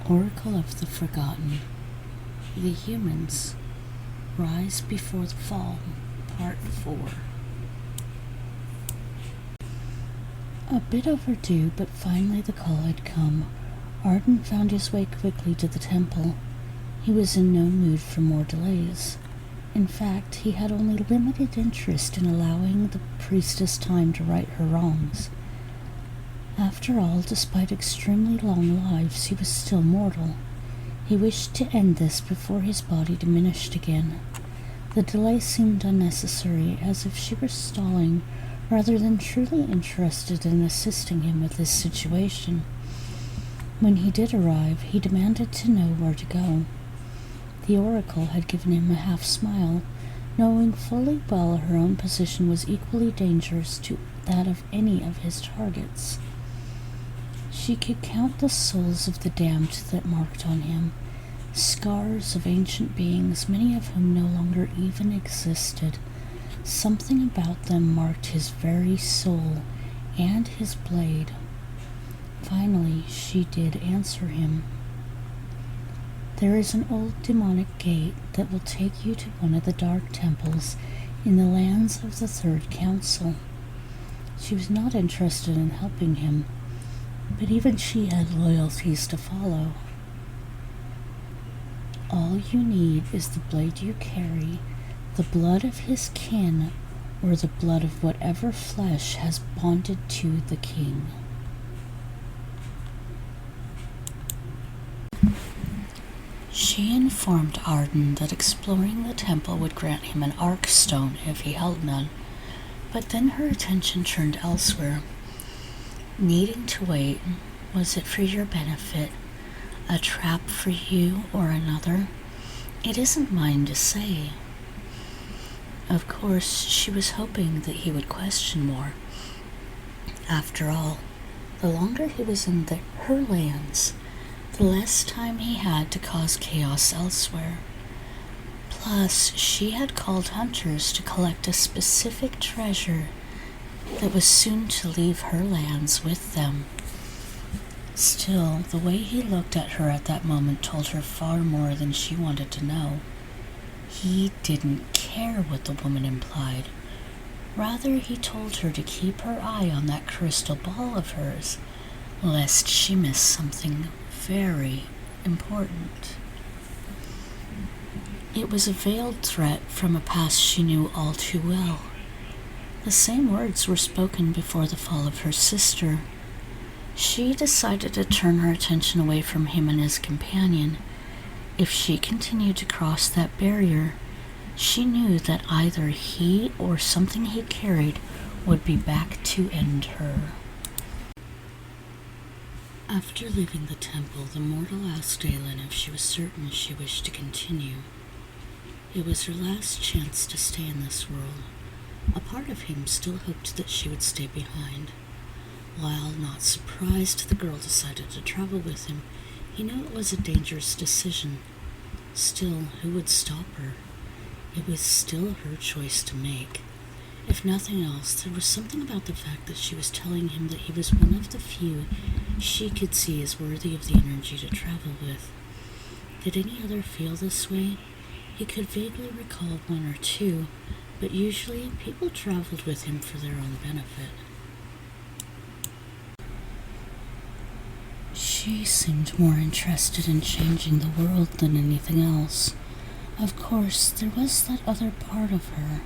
Oracle of the Forgotten. The Humans. Rise Before the Fall. Part 4. A bit overdue, but finally the call had come. Arden found his way quickly to the temple. He was in no mood for more delays. In fact, he had only limited interest in allowing the priestess time to right her wrongs. After all, despite extremely long lives, he was still mortal. He wished to end this before his body diminished again. The delay seemed unnecessary, as if she were stalling rather than truly interested in assisting him with this situation. When he did arrive, he demanded to know where to go. The oracle had given him a half-smile, knowing fully well her own position was equally dangerous to that of any of his targets. She could count the souls of the damned that marked on him, scars of ancient beings, many of whom no longer even existed. Something about them marked his very soul and his blade. Finally, she did answer him. There is an old demonic gate that will take you to one of the dark temples in the lands of the Third Council. She was not interested in helping him, but even she had loyalties to follow. All you need is the blade you carry, the blood of his kin, or the blood of whatever flesh has bonded to the king. She informed Arden that exploring the temple would grant him an arc stone if he held none, but then her attention turned elsewhere. Needing to wait, was it for your benefit? A trap for you or another? It isn't mine to say. Of course, she was hoping that he would question more. After all, the longer he was in her lands, the less time he had to cause chaos elsewhere. Plus, she had called hunters to collect a specific treasure that was soon to leave her lands with them. Still, the way he looked at her at that moment told her far more than she wanted to know. He didn't care what the woman implied. Rather, he told her to keep her eye on that crystal ball of hers, lest she miss something very important. It was a veiled threat from a past she knew all too well. The same words were spoken before the fall of her sister. She decided to turn her attention away from him and his companion. If she continued to cross that barrier, she knew that either he or something he carried would be back to end her. After leaving the temple, the mortal asked Aelynn if she was certain she wished to continue. It was her last chance to stay in this world. A part of him still hoped that she would stay behind. While not surprised the girl decided to travel with him, he knew it was a dangerous decision. Still, who would stop her? It was still her choice to make. If nothing else, there was something about the fact that she was telling him that he was one of the few she could see as worthy of the energy to travel with. Did any other feel this way? He could vaguely recall one or two, but usually people traveled with him for their own benefit. She seemed more interested in changing the world than anything else. Of course, there was that other part of her.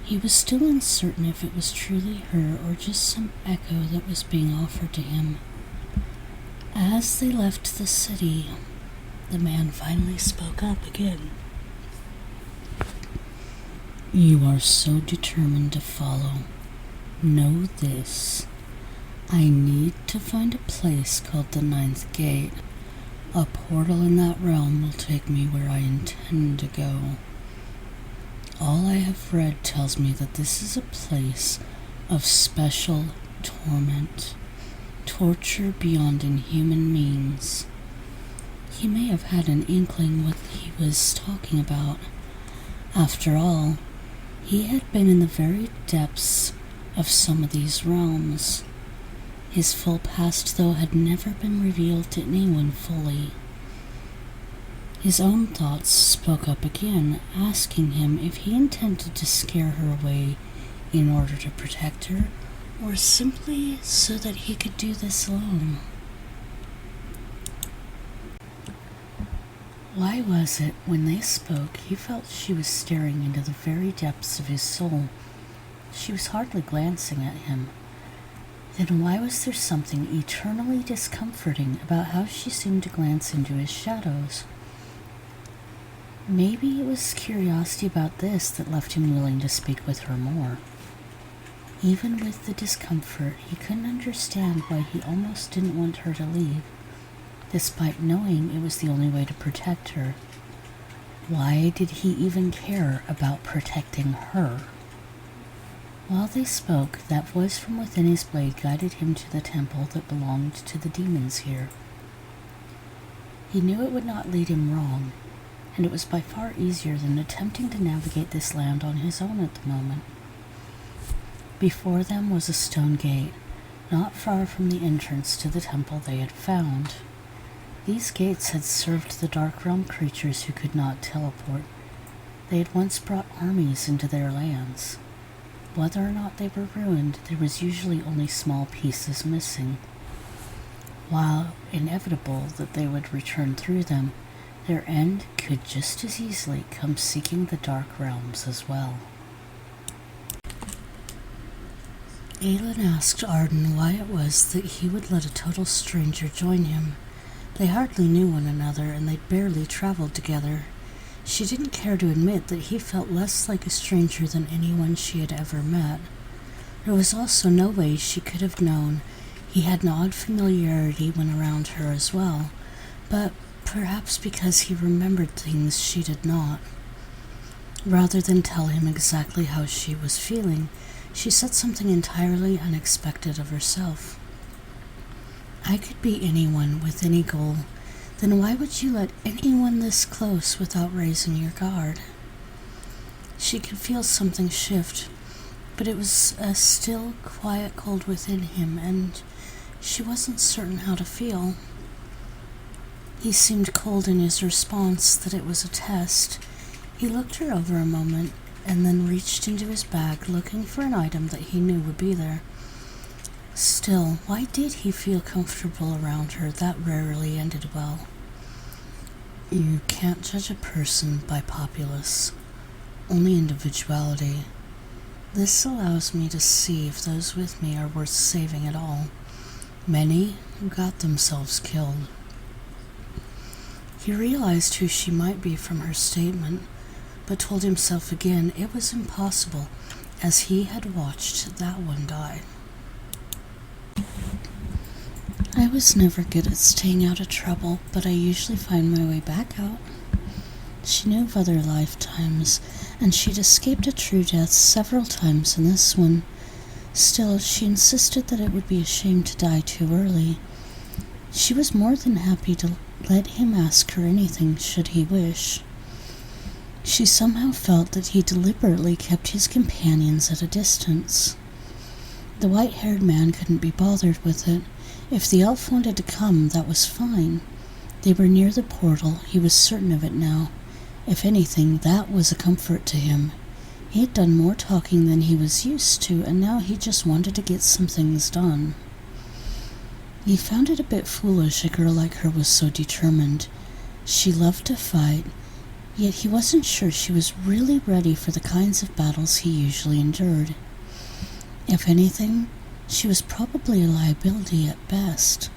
He was still uncertain if it was truly her or just some echo that was being offered to him. As they left the city, the man finally spoke up again. You are so determined to follow. Know this. I need to find a place called the Ninth Gate. A portal in that realm will take me where I intend to go. All I have read tells me that this is a place of special torment, torture beyond inhuman means. He may have had an inkling what he was talking about. After all, he had been in the very depths of some of these realms. His full past, though, had never been revealed to anyone fully. His own thoughts spoke up again, asking him if he intended to scare her away in order to protect her, or simply so that he could do this alone. Why was it, when they spoke, he felt she was staring into the very depths of his soul? She was hardly glancing at him. Then why was there something eternally discomforting about how she seemed to glance into his shadows? Maybe it was curiosity about this that left him willing to speak with her more. Even with the discomfort, he couldn't understand why he almost didn't want her to leave, despite knowing it was the only way to protect her. Why did he even care about protecting her? While they spoke, that voice from within his blade guided him to the temple that belonged to the demons here. He knew it would not lead him wrong, and it was by far easier than attempting to navigate this land on his own at the moment. Before them was a stone gate, not far from the entrance to the temple they had found. These gates had served the Dark Realm creatures who could not teleport. They had once brought armies into their lands. Whether or not they were ruined, there was usually only small pieces missing. While inevitable that they would return through them, their end could just as easily come seeking the Dark Realms as well. Aelynn asked Arden why it was that he would let a total stranger join him. They hardly knew one another, and they'd barely traveled together. She didn't care to admit that he felt less like a stranger than anyone she had ever met. There was also no way she could have known he had an odd familiarity when around her as well, but perhaps because he remembered things she did not. Rather than tell him exactly how she was feeling, she said something entirely unexpected of herself. "I could be anyone with any goal. Then why would you let anyone this close without raising your guard?" She could feel something shift, but it was a still, quiet cold within him, and she wasn't certain how to feel. He seemed cold in his response, that it was a test. He looked her over a moment, and then reached into his bag, looking for an item that he knew would be there. Still, why did he feel comfortable around her? That rarely ended well. "You can't judge a person by populace, only individuality. This allows me to see if those with me are worth saving at all. Many got themselves killed." He realized who she might be from her statement, but told himself again it was impossible, as he had watched that one die. "I was never good at staying out of trouble, but I usually find my way back out." She knew of other lifetimes, and she'd escaped a true death several times in this one. Still, she insisted that it would be a shame to die too early. She was more than happy to let him ask her anything should he wish. She somehow felt that he deliberately kept his companions at a distance. The white-haired man couldn't be bothered with it. If the elf wanted to come, that was fine. They were near the portal, he was certain of it now. If anything, that was a comfort to him. He had done more talking than he was used to, and now he just wanted to get some things done. He found it a bit foolish a girl like her was so determined. She loved to fight, yet he wasn't sure she was really ready for the kinds of battles he usually endured. If anything, she was probably a liability at best.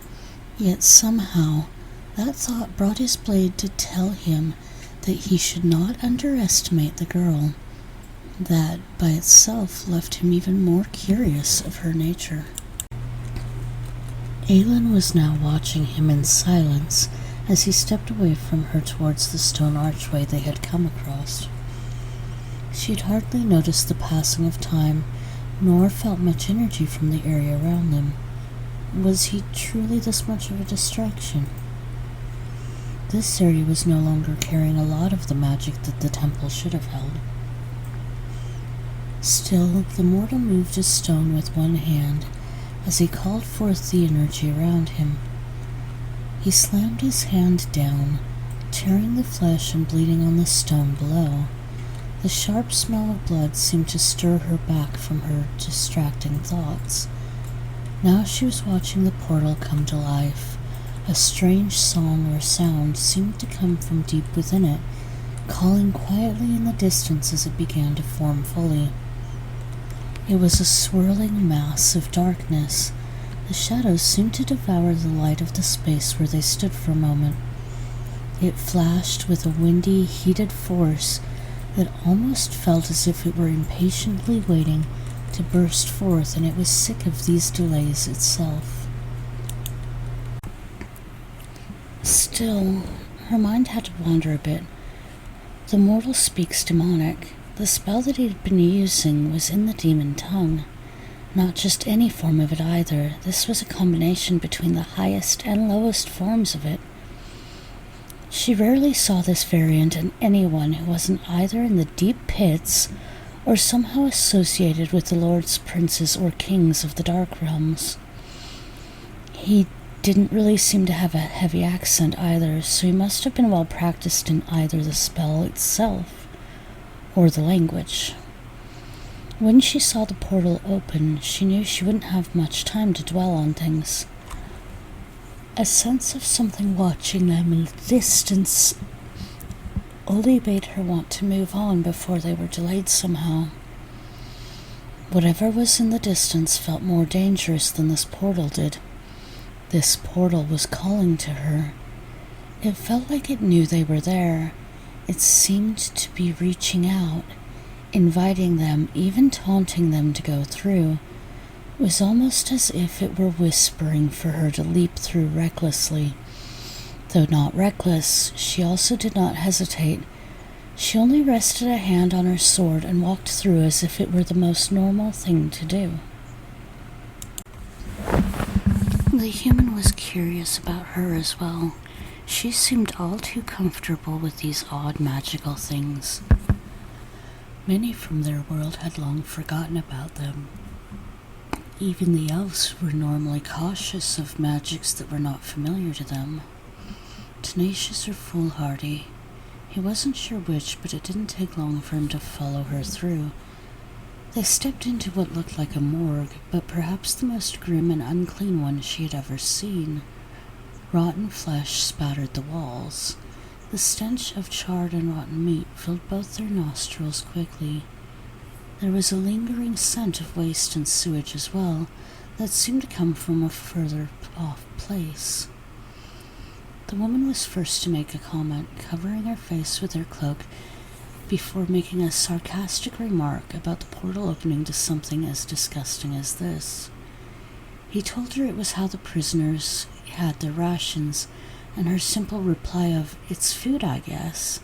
Yet somehow, that thought brought his blade to tell him that he should not underestimate the girl. That, by itself, left him even more curious of her nature. Aelynn was now watching him in silence as he stepped away from her towards the stone archway they had come across. She'd hardly noticed the passing of time, nor felt much energy from the area around them. Was he truly this much of a distraction? This area was no longer carrying a lot of the magic that the temple should have held. Still, the mortal moved his stone with one hand, as he called forth the energy around him. He slammed his hand down, tearing the flesh and bleeding on the stone below. The sharp smell of blood seemed to stir her back from her distracting thoughts. Now she was watching the portal come to life. A strange song or sound seemed to come from deep within it, calling quietly in the distance as it began to form fully. It was a swirling mass of darkness. The shadows seemed to devour the light of the space where they stood for a moment. It flashed with a windy, heated force that almost felt as if it were impatiently waiting to burst forth, and it was sick of these delays itself. Still, her mind had to wander a bit. The mortal speaks demonic. The spell that he had been using was in the demon tongue. Not just any form of it either. This was a combination between the highest and lowest forms of it. She rarely saw this variant in anyone who wasn't either in the deep pits or somehow associated with the lords, princes, or kings of the dark realms. He didn't really seem to have a heavy accent either, so he must have been well practiced in either the spell itself or the language. When she saw the portal open, she knew she wouldn't have much time to dwell on things. A sense of something watching them in the distance only made her want to move on before they were delayed somehow. Whatever was in the distance felt more dangerous than this portal did. This portal was calling to her. It felt like it knew they were there. It seemed to be reaching out, inviting them, even taunting them to go through. It was almost as if it were whispering for her to leap through recklessly. Though not reckless, she also did not hesitate. She only rested a hand on her sword and walked through as if it were the most normal thing to do. The human was curious about her as well. She seemed all too comfortable with these odd magical things. Many from their world had long forgotten about them. Even the elves were normally cautious of magics that were not familiar to them. Tenacious or foolhardy, he wasn't sure which, but it didn't take long for him to follow her through. They stepped into what looked like a morgue, but perhaps the most grim and unclean one she had ever seen. Rotten flesh spattered the walls. The stench of charred and rotten meat filled both their nostrils quickly. There was a lingering scent of waste and sewage as well, that seemed to come from a further off place. The woman was first to make a comment, covering her face with her cloak before making a sarcastic remark about the portal opening to something as disgusting as this. He told her it was how the prisoners had their rations, and her simple reply of, "It's food, I guess,"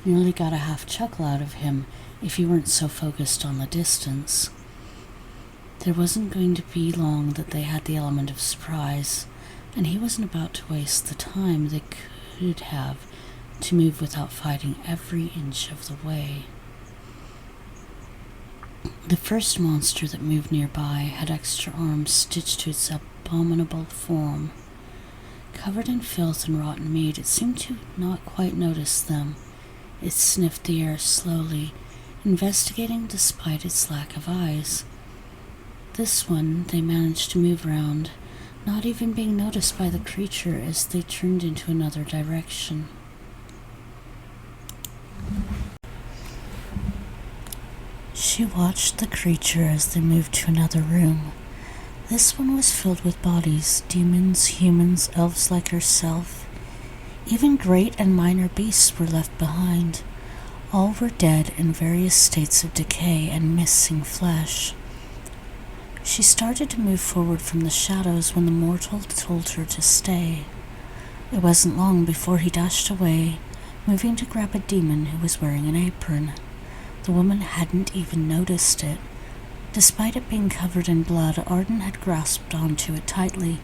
nearly got a half chuckle out of him if he weren't so focused on the distance. There wasn't going to be long that they had the element of surprise, and he wasn't about to waste the time they could have to move without fighting every inch of the way. The first monster that moved nearby had extra arms stitched to its abominable form. Covered in filth and rotten meat, it seemed to not quite notice them. It sniffed the air slowly, investigating despite its lack of eyes. This one they managed to move around, not even being noticed by the creature as they turned into another direction. She watched the creature as they moved to another room. This one was filled with bodies, demons, humans, elves like herself. Even great and minor beasts were left behind. All were dead in various states of decay and missing flesh. She started to move forward from the shadows when the mortal told her to stay. It wasn't long before he dashed away, moving to grab a demon who was wearing an apron. The woman hadn't even noticed it. Despite it being covered in blood, Arden had grasped onto it tightly.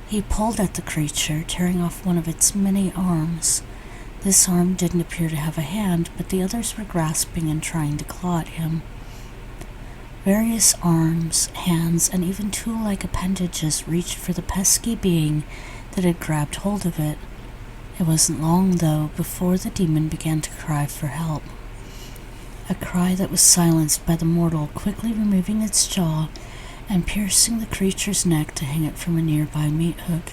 He pulled at the creature, tearing off one of its many arms. This arm didn't appear to have a hand, but the others were grasping and trying to claw at him. Various arms, hands, and even tool-like appendages reached for the pesky being that had grabbed hold of it. It wasn't long, though, before the demon began to cry for help. A cry that was silenced by the mortal quickly removing its jaw and piercing the creature's neck to hang it from a nearby meat hook.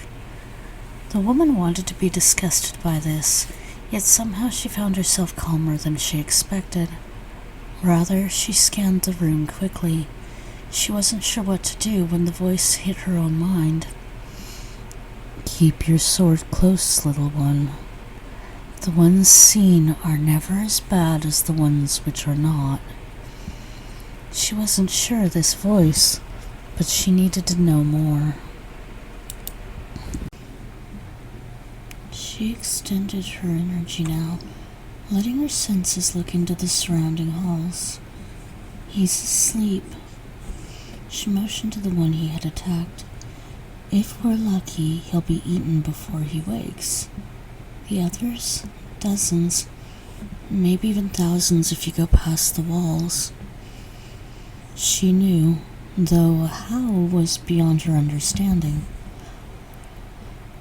The woman wanted to be disgusted by this, yet somehow she found herself calmer than she expected. Rather, she scanned the room quickly. She wasn't sure what to do when the voice hit her own mind. "Keep your sword close, little one. The ones seen are never as bad as the ones which are not." She wasn't sure of this voice, but she needed to know more. She extended her energy now, letting her senses look into the surrounding halls. "He's asleep." She motioned to the one he had attacked. "If we're lucky, he'll be eaten before he wakes. The others, dozens, maybe even thousands if you go past the walls." She knew, though how was beyond her understanding.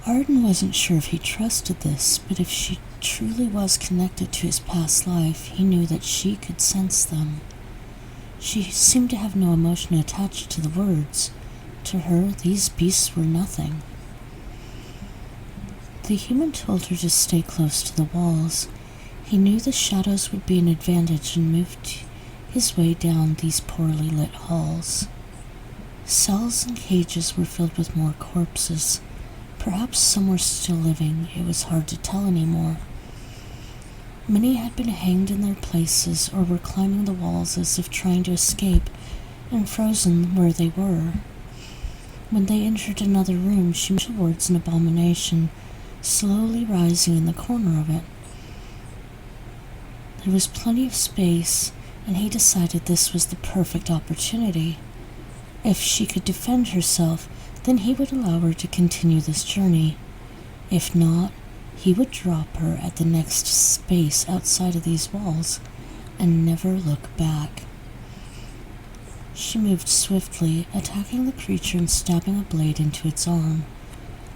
Arden wasn't sure if he trusted this, but if she truly was connected to his past life, he knew that she could sense them. She seemed to have no emotion attached to the words. To her, these beasts were nothing. The human told her to stay close to the walls. He knew the shadows would be an advantage and moved his way down these poorly lit halls. Cells and cages were filled with more corpses. Perhaps some were still living. It was hard to tell anymore. Many had been hanged in their places or were climbing the walls as if trying to escape and frozen where they were. When they entered another room, she moved towards an abomination, slowly rising in the corner of it. There was plenty of space, and he decided this was the perfect opportunity. If she could defend herself, then he would allow her to continue this journey. If not, he would drop her at the next space outside of these walls and never look back. She moved swiftly, attacking the creature and stabbing a blade into its arm.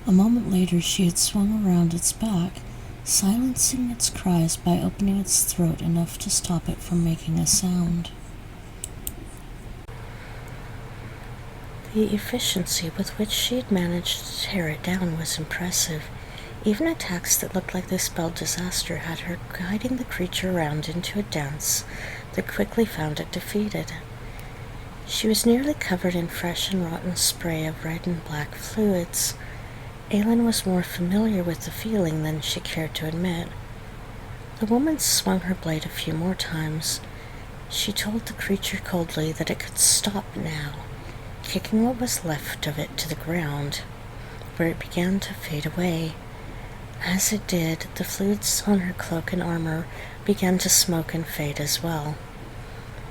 A moment later, she had swung around its back, silencing its cries by opening its throat enough to stop it from making a sound. The efficiency with which she had managed to tear it down was impressive. Even attacks that looked like they spelled disaster had her guiding the creature around into a dance that quickly found it defeated. She was nearly covered in fresh and rotten spray of red and black fluids. Aelynn was more familiar with the feeling than she cared to admit. The woman swung her blade a few more times. She told the creature coldly that it could stop now, kicking what was left of it to the ground, where it began to fade away. As it did, the fluids on her cloak and armor began to smoke and fade as well.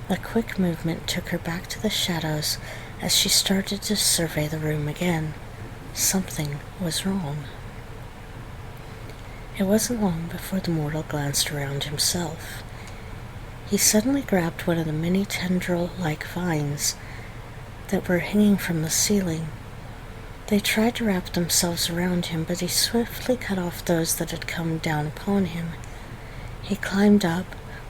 A quick movement took her back to the shadows as she started to survey the room again. Something was wrong. It wasn't long before the mortal glanced around himself. He suddenly grabbed one of the many tendril-like vines that were hanging from the ceiling. They tried to wrap themselves around him, but he swiftly cut off those that had come down upon him. He climbed up,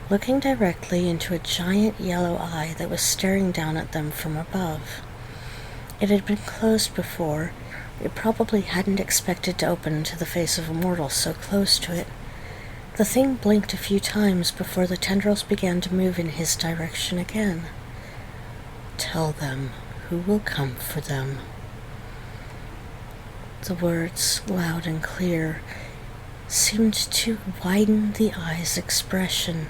looking directly into a giant yellow eye that was staring down at them from above. It had been closed before. It probably hadn't expected to open to the face of a mortal so close to it. The thing blinked a few times before the tendrils began to move in his direction again. "Tell them who will come for them." The words, loud and clear, seemed to widen the eye's expression.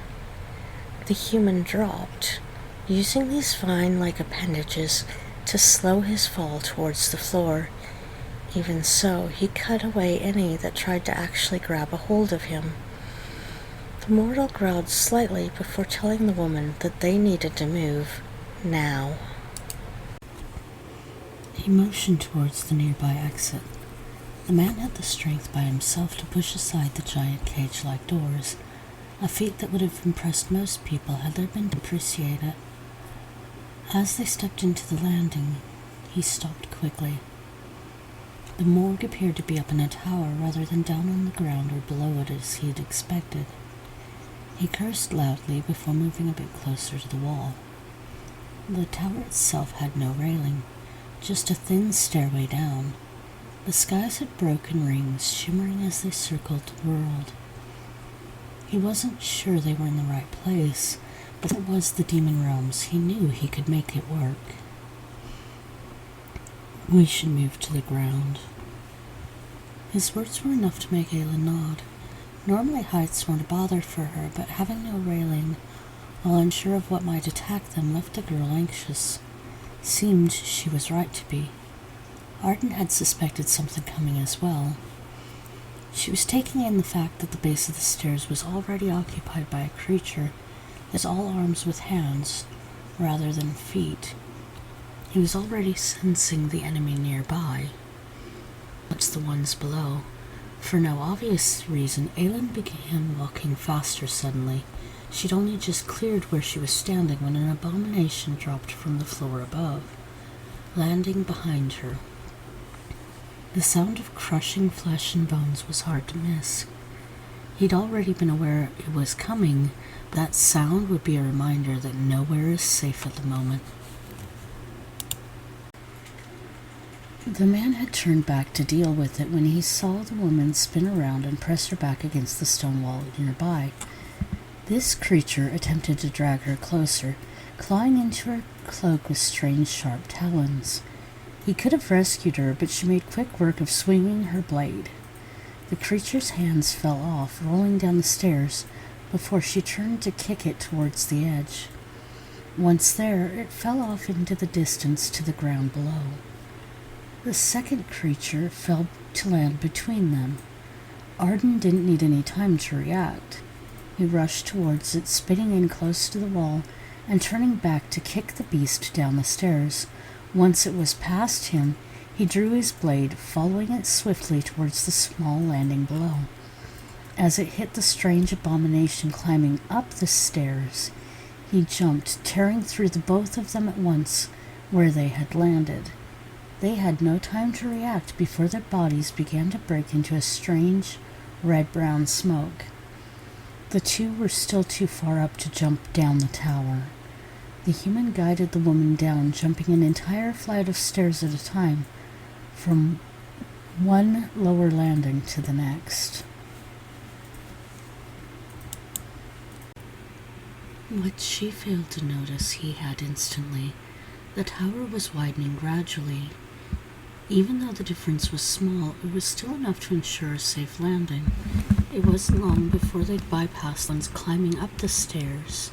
The human dropped, using these vine-like appendages to slow his fall towards the floor. Even so, he cut away any that tried to actually grab a hold of him. The mortal growled slightly before telling the woman that they needed to move now. He motioned towards the nearby exit. The man had the strength by himself to push aside the giant cage-like doors, a feat that would have impressed most people had there been to appreciate it. As they stepped into the landing, he stopped quickly. The morgue appeared to be up in a tower rather than down on the ground or below it as he had expected. He cursed loudly before moving a bit closer to the wall. The tower itself had no railing, just a thin stairway down. The skies had broken rings, shimmering as they circled the world. He wasn't sure they were in the right place, but it was the demon realms. He knew he could make it work. We should move to the ground. His words were enough to make Aelynn nod. Normally heights weren't a bother for her, but having no railing, while unsure of what might attack them, left the girl anxious. Seemed she was right to be. Arden had suspected something coming as well. She was taking in the fact that the base of the stairs was already occupied by a creature that's all arms with hands rather than feet. He was already sensing the enemy nearby. What's the ones below? For no obvious reason, Aelynn began walking faster suddenly. She'd only just cleared where she was standing when an abomination dropped from the floor above, landing behind her. The sound of crushing flesh and bones was hard to miss. He'd already been aware it was coming, but that sound would be a reminder that nowhere is safe at the moment. The man had turned back to deal with it when he saw the woman spin around and press her back against the stone wall nearby. This creature attempted to drag her closer, clawing into her cloak with strange sharp talons. He could have rescued her, but she made quick work of swinging her blade. The creature's hands fell off, rolling down the stairs, before she turned to kick it towards the edge. Once there, it fell off into the distance to the ground below. The second creature fell to land between them. Arden didn't need any time to react. He rushed towards it, spitting in close to the wall and turning back to kick the beast down the stairs. Once it was past him, he drew his blade, following it swiftly towards the small landing below. As it hit the strange abomination climbing up the stairs, he jumped, tearing through the both of them at once where they had landed. They had no time to react before their bodies began to break into a strange red-brown smoke. The two were still too far up to jump down the tower. The human guided the woman down, jumping an entire flight of stairs at a time, from one lower landing to the next. What she failed to notice he had instantly. The tower was widening gradually. Even though the difference was small, it was still enough to ensure a safe landing. It wasn't long before they'd bypassed ones climbing up the stairs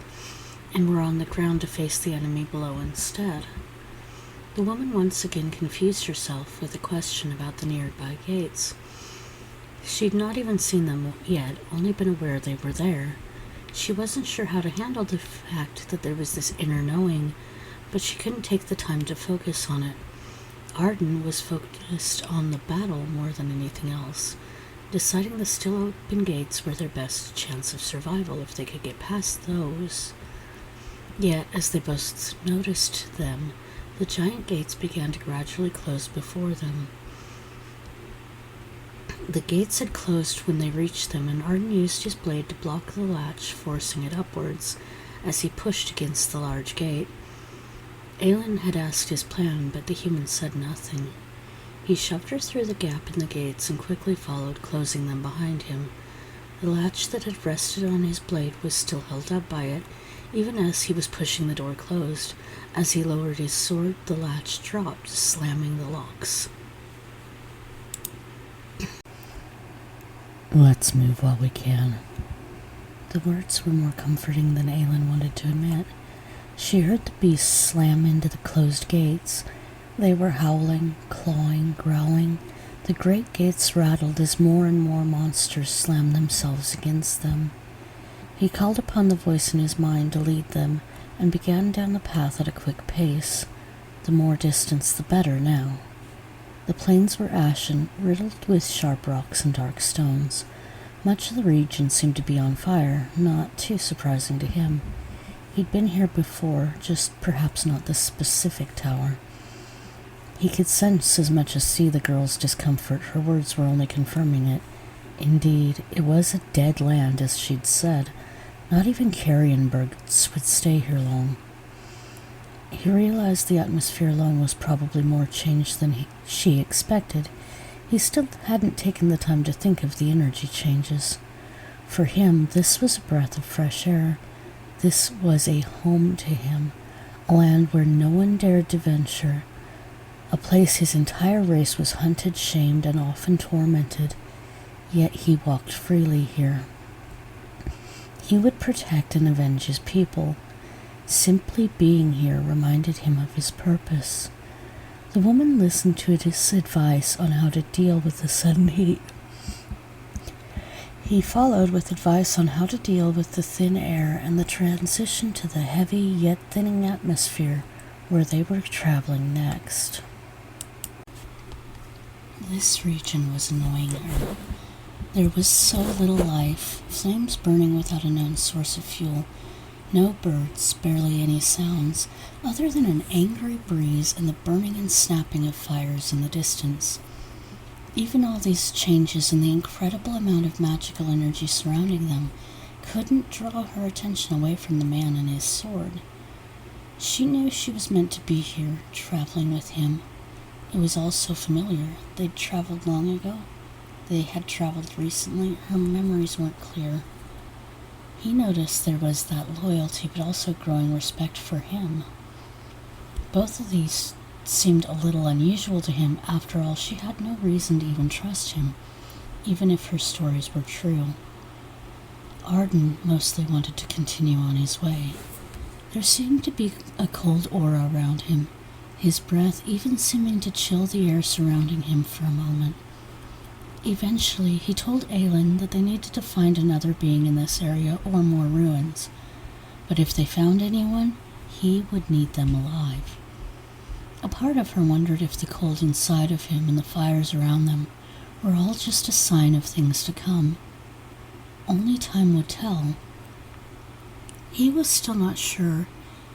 and were on the ground to face the enemy below instead. The woman once again confused herself with a question about the nearby gates. She'd not even seen them yet, only been aware they were there. She wasn't sure how to handle the fact that there was this inner knowing, but she couldn't take the time to focus on it. Arden was focused on the battle more than anything else, deciding the still open gates were their best chance of survival if they could get past those. Yet, as they both noticed them, the giant gates began to gradually close before them. The gates had closed when they reached them, and Arden used his blade to block the latch, forcing it upwards as he pushed against the large gate. Aelynn had asked his plan, but the human said nothing. He shoved her through the gap in the gates and quickly followed, closing them behind him. The latch that had rested on his blade was still held up by it, even as he was pushing the door closed. As he lowered his sword, the latch dropped, slamming the locks. "Let's move while we can." The words were more comforting than Aelynn wanted to admit. She heard the beasts slam into the closed gates. They were howling, clawing, growling. The great gates rattled as more and more monsters slammed themselves against them. He called upon the voice in his mind to lead them, and began down the path at a quick pace. The more distance, the better now. The plains were ashen, riddled with sharp rocks and dark stones. Much of the region seemed to be on fire, not too surprising to him. He'd been here before, just perhaps not this specific tower. He could sense as much as see the girl's discomfort. Her words were only confirming it. Indeed, it was a dead land, as she'd said. Not even carrion birds would stay here long. He realized the atmosphere alone was probably more changed than she expected. He still hadn't taken the time to think of the energy changes. For him, this was a breath of fresh air. This was a home to him, a land where no one dared to venture, a place his entire race was hunted, shamed, and often tormented. Yet he walked freely here. He would protect and avenge his people. Simply being here reminded him of his purpose. The woman listened to his advice on how to deal with the sudden heat. He followed with advice on how to deal with the thin air and the transition to the heavy yet thinning atmosphere where they were traveling next. This region was annoying her. There was so little life, flames burning without a known source of fuel, no birds, barely any sounds, other than an angry breeze and the burning and snapping of fires in the distance. Even all these changes and the incredible amount of magical energy surrounding them couldn't draw her attention away from the man and his sword. She knew she was meant to be here, traveling with him. It was all so familiar. They'd traveled long ago. They had traveled recently. Her memories weren't clear. He noticed there was that loyalty, but also growing respect for him. Both of these seemed a little unusual to him. After all, she had no reason to even trust him, even if her stories were true. Arden mostly wanted to continue on his way. There seemed to be a cold aura around him, his breath even seeming to chill the air surrounding him for a moment. Eventually, he told Aelynn that they needed to find another being in this area or more ruins, but if they found anyone, he would need them alive. A part of her wondered if the cold inside of him and the fires around them were all just a sign of things to come. Only time would tell. He was still not sure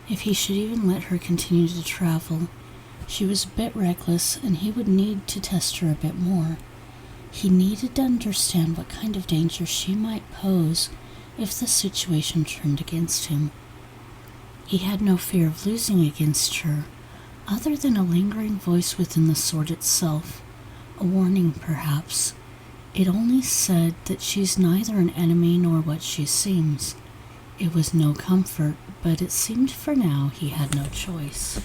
if he should even let her continue to travel. She was a bit reckless, and he would need to test her a bit more. He needed to understand what kind of danger she might pose if the situation turned against him. He had no fear of losing against her, other than a lingering voice within the sword itself, a warning perhaps. It only said that she's neither an enemy nor what she seems. It was no comfort, but it seemed for now he had no choice.